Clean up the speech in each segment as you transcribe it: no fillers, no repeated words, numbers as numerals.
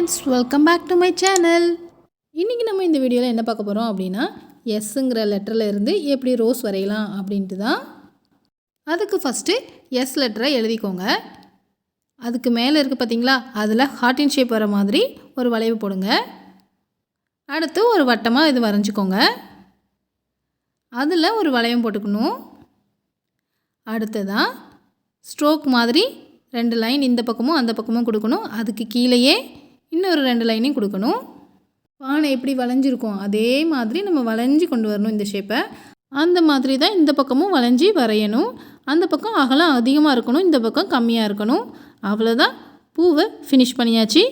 Friends, welcome back to my channel. இன்றைக்கி நம்ம இந்த வீடியோவில் என்ன பார்க்க போகிறோம் அப்படின்னா, எஸ்ஸுங்கிற லெட்டரில் இருந்து எப்படி ரோஸ் வரையலாம் அப்படின்ட்டு தான். அதுக்கு ஃபஸ்ட்டு எஸ் லெட்டரை எழுதிக்கோங்க. அதுக்கு மேலே இருக்குது பார்த்தீங்களா, அதில் ஹார்ட்டின் ஷேப் வர மாதிரி ஒரு வளைவு போடுங்க. அடுத்து ஒரு வட்டமாக இது வரைஞ்சிக்கோங்க. அதில் ஒரு வளையம் போட்டுக்கணும். அடுத்ததான் ஸ்ட்ரோக் மாதிரி 2 லைன் இந்த பக்கமும் அந்த பக்கமும் கொடுக்கணும். அதுக்கு கீழேயே இன்னொரு 2 லைனையும் கொடுக்கணும். பானை எப்படி வளைஞ்சிருக்கும் அதே மாதிரி நம்ம வளைஞ்சி கொண்டு வரணும் இந்த ஷேப்பை. அந்த மாதிரி தான் இந்த பக்கமும் வளைஞ்சி வரையணும். அந்த பக்கம் அகலம் அதிகமாக இருக்கணும், இந்த பக்கம் கம்மியாக இருக்கணும். அவ்வளோதான், பூவை ஃபினிஷ் பண்ணியாச்சு.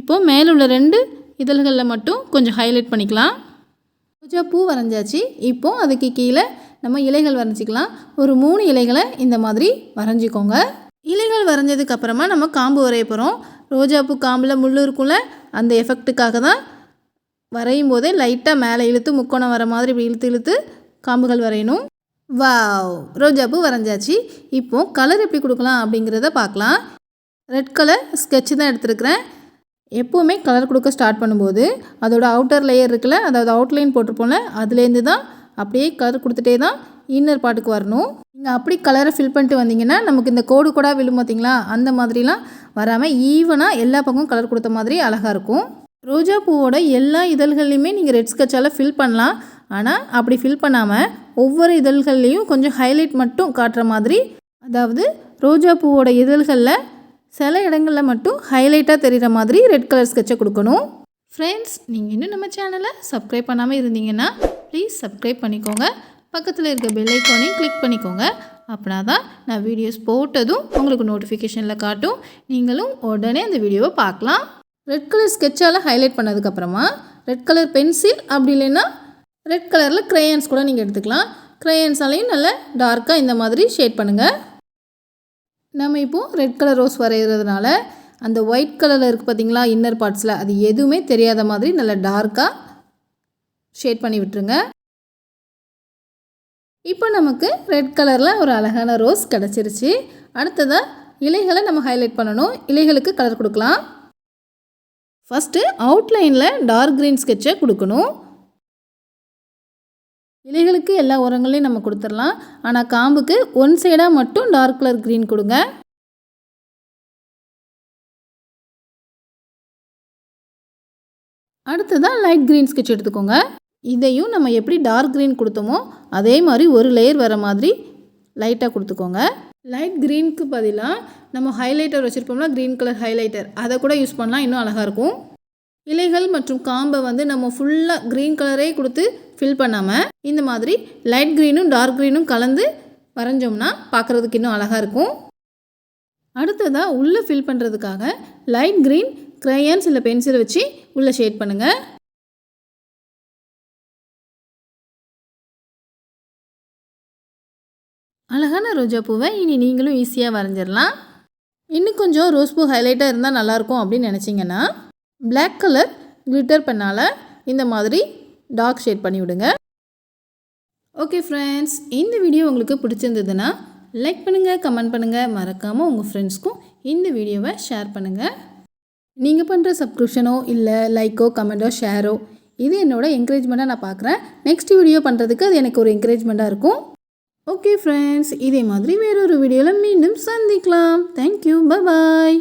இப்போது மேலே உள்ள 2 இதழ்களில் மட்டும் கொஞ்சம் ஹைலைட் பண்ணிக்கலாம். ரோஜா பூ வரைஞ்சாச்சு. இப்போது அதுக்கு கீழே நம்ம இலைகள் வரைஞ்சிக்கலாம். ஒரு 3 இலைகளை இந்த மாதிரி வரைஞ்சிக்கோங்க. இலைகள் வரைஞ்சதுக்கு அப்புறமா நம்ம காம்பு வரைய போகிறோம். ரோஜாப்பூ காம்பில் முள் இருக்கும்ல, அந்த எஃபெக்ட்டுக்காக தான் வரையும் போதே லைட்டாக மேலே இழுத்து முக்கோணம் வர மாதிரி இப்படி இழுத்து இழுத்து காம்புகள் வரையணும். வாவ், ரோஜாப்பூ வரைஞ்சாச்சு. இப்போது கலர் எப்படி கொடுக்கலாம் அப்படிங்கிறத பார்க்கலாம். ரெட் கலர் ஸ்கெட்சு தான் எடுத்துருக்கிறேன். எப்போவுமே கலர் கொடுக்க ஸ்டார்ட் பண்ணும்போது அதோட அவுட்டர் லேயர் இருக்குல்ல, அதாவது அவுட்லைன் போட்டிருப்போம்ல, அதுலேருந்து தான் அப்படியே கலர் கொடுத்துட்டே தான் இன்னர் பாட்டுக்கு வரணும். நீங்கள் அப்படி கலரை ஃபில் பண்ணிட்டு வந்தீங்கன்னா நமக்கு இந்த கோடு கூட விழும் பார்த்தீங்களா, அந்த மாதிரிலாம் வராமல் ஈவனாக எல்லா பக்கமும் கலர் கொடுத்த மாதிரி அழகாக இருக்கும். ரோஜா பூவோட எல்லா இதழ்கள்லையுமே நீங்கள் ரெட் ஸ்கெட்சால் ஃபில் பண்ணலாம். ஆனால் அப்படி ஃபில் பண்ணாமல் ஒவ்வொரு இதழ்கள்லேயும் கொஞ்சம் ஹைலைட் மட்டும் காட்டுற மாதிரி, அதாவது ரோஜா பூவோட இதழ்களில் சில இடங்களில் மட்டும் ஹைலைட்டாக தெரிகிற மாதிரி ரெட் கலர் ஸ்கெட்சை கொடுக்கணும். ஃப்ரெண்ட்ஸ், நீங்கள் இன்னும் நம்ம சேனலை சப்ஸ்கிரைப் பண்ணாமல் இருந்தீங்கன்னா ப்ளீஸ் சப்ஸ்கிரைப் பண்ணிக்கோங்க. பக்கத்தில் இருக்க பெல் ஐக்கானையும் கிளிக் பண்ணிக்கோங்க. அப்படின்னா தான் நான் வீடியோஸ் போட்டதும் உங்களுக்கு நோட்டிஃபிகேஷனில் காட்டும். நீங்களும் உடனே அந்த வீடியோவை பார்க்கலாம். ரெட் கலர் ஸ்கெட்சால் ஹைலைட் பண்ணதுக்கப்புறமா ரெட் கலர் பென்சில், அப்படி இல்லைன்னா ரெட் கலரில் க்ரேயான்ஸ் கூட நீங்கள் எடுத்துக்கலாம். க்ரேயான்ஸாலையும் நல்லா டார்க்காக இந்த மாதிரி ஷேட் பண்ணுங்கள். நம்ம இப்போது ரெட் கலர் ரோஸ் வரைகிறதுனால அந்த ஒயிட் கலரில் இருக்குது பார்த்தீங்களா இன்னர் பார்ட்ஸில், அது எதுவுமே தெரியாத மாதிரி நல்லா டார்க்காக ஷேட் பண்ணி விட்டுருங்க. இப்போ நமக்கு ரெட் கலரில் ஒரு அழகான ரோஸ் கிடச்சிருச்சு. அடுத்ததாக இலைகளை நம்ம ஹைலைட் பண்ணணும். இலைகளுக்கு கலர் கொடுக்கலாம். ஃபஸ்ட்டு அவுட்லைனில் டார்க் க்ரீன் ஸ்கெட்சை கொடுக்கணும். இலைகளுக்கு எல்லா உரங்களையும் நம்ம கொடுத்துடலாம். ஆனால் காம்புக்கு ஒன் சைடாக மட்டும் டார்க் கலர் க்ரீன் கொடுங்க. அடுத்ததாக லைட் க்ரீன் ஸ்கெட்ச் எடுத்துக்கோங்க. இதையும் நம்ம எப்படி டார்க் க்ரீன் கொடுத்தோமோ அதே மாதிரி ஒரு லேயர் வர மாதிரி லைட்டாக கொடுத்துக்கோங்க. லைட் க்ரீனுக்கு பதிலாக நம்ம ஹைலைட்டர் வச்சுருப்போம்னா க்ரீன் கலர் ஹைலைட்டர், அதை கூட யூஸ் பண்ணலாம், இன்னும் அழகாக இருக்கும். இலைகள் மற்றும் காம்பை நம்ம ஃபுல்லாக க்ரீன் கலரே கொடுத்து ஃபில் பண்ணாமல் இந்த மாதிரி லைட் க்ரீனும் டார்க் க்ரீனும் கலந்து வரைஞ்சோம்னா பார்க்குறதுக்கு இன்னும் அழகாக இருக்கும். அடுத்ததாக உள்ளே ஃபில் பண்ணுறதுக்காக லைட் க்ரீன் க்ரேயான்ஸ் இல்லை பென்சிலை வச்சு உள்ளே ஷேட் பண்ணுங்கள். அழகான ரோஜா பூவை இனி நீங்களும் ஈஸியாக வரைஞ்சிடலாம். இன்னும் கொஞ்சம் ரோஸ் பூ ஹைலைட்டாக இருந்தால் நல்லாயிருக்கும் அப்படின்னு நினச்சிங்கன்னா பிளாக் கலர் கிளிட்டர் பென்னால் இந்த மாதிரி டார்க் ஷேட் பண்ணி விடுங்க. ஓகே ஃப்ரெண்ட்ஸ், இந்த வீடியோ உங்களுக்கு பிடிச்சிருந்ததுன்னா லைக் பண்ணுங்கள், கமெண்ட் பண்ணுங்கள், மறக்காமல் உங்கள் ஃப்ரெண்ட்ஸ்க்கும் இந்த வீடியோவை ஷேர் பண்ணுங்கள். நீங்கள் பண்ணுற சப்ஸ்கிரிப்ஷனோ இல்லை லைக்கோ கமெண்ட்டோ ஷேரோ இது என்னோடய என்கரேஜ்மெண்ட்டாக நான் பார்க்குறேன். நெக்ஸ்ட் வீடியோ பண்ணுறதுக்கு அது எனக்கு ஒரு என்கரேஜ்மெண்ட்டாக இருக்கும். ஓகே ஃப்ரெண்ட்ஸ், இதே மாதிரி வேறொரு வீடியோவில் மீண்டும் சந்திக்கலாம். தேங்க்யூ, பாய்.